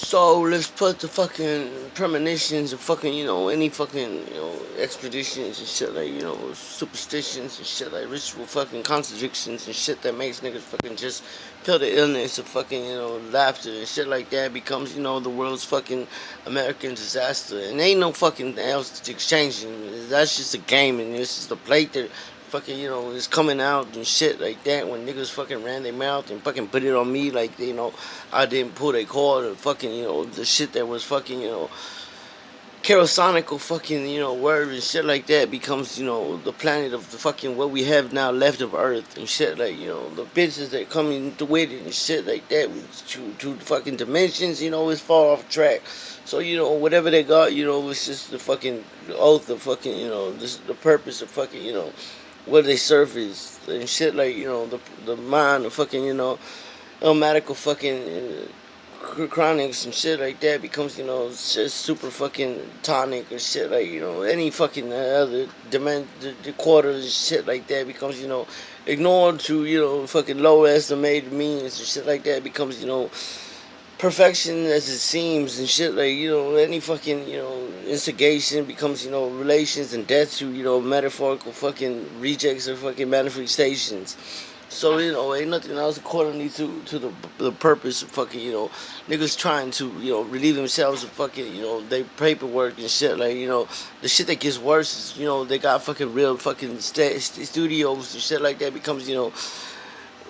So let's put the fucking premonitions of fucking, any fucking, expeditions and shit like, superstitions and shit like ritual fucking contradictions and shit that makes niggas fucking just feel the illness of fucking, laughter and shit like that becomes, the world's fucking American disaster. And ain't no fucking else to exchanging. That's just a game and this is the plate that fucking, is coming out and shit like that when niggas fucking ran their mouth and fucking put it on me like, I didn't pull a cord or fucking, the shit that was fucking, kerosonical fucking, word and shit like that becomes, the planet of the fucking what we have now left of Earth and shit like, the bitches that come into with it and shit like that to fucking dimensions, it's far off track. So, whatever they got, it's just the fucking oath of fucking, this the purpose of fucking, what they surface and shit like, the mind of fucking, medical fucking chronics and shit like that becomes, just super fucking tonic and shit like, any fucking other the quarters and shit like that becomes, ignored to, fucking low estimated means and shit like that becomes, perfection as it seems and shit like, any fucking, instigation becomes, relations and death to, metaphorical fucking rejects or fucking manifestations. So, ain't nothing else accordingly to the purpose of fucking, niggas trying to, relieve themselves of fucking, their paperwork and shit. Like, the shit that gets worse is, they got fucking real fucking studios and shit like that becomes,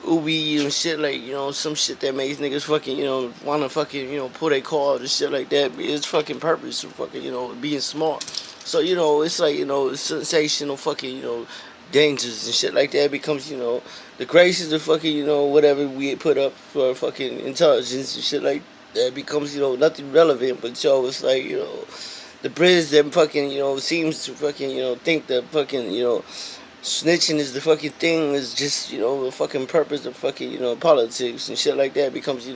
Ubi and shit like, some shit that makes niggas fucking, wanna fucking, pull their card and shit like that. It's fucking purpose of fucking, being smart. So, it's like, sensational fucking, dangers and shit like that becomes, the graces of fucking, whatever we put up for fucking intelligence and shit like that becomes, nothing relevant. But, it's like, the bridge that fucking, seems to fucking, think that fucking, snitching is the fucking thing is just, the fucking purpose of fucking, politics and shit like that becomes,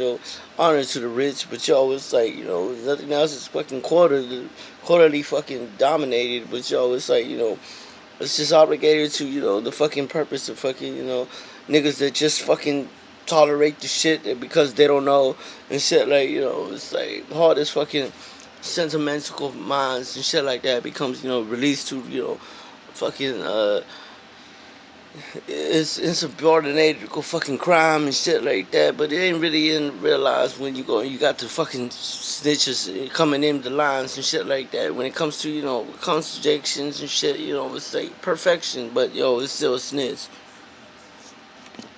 honor to the rich. But, it's like, nothing else is fucking quarterly fucking dominated. But, it's like, it's just obligated to, the fucking purpose of fucking, niggas that just fucking tolerate the shit because they don't know and shit like, it's like hard as fucking sentimental minds and shit like that becomes, released to, fucking, it's insubordinate to fucking crime and shit like that, but it ain't really in realized when you got the fucking snitches coming in the lines and shit like that. When it comes to, contradictions and shit, it's like perfection, but it's still a snitch.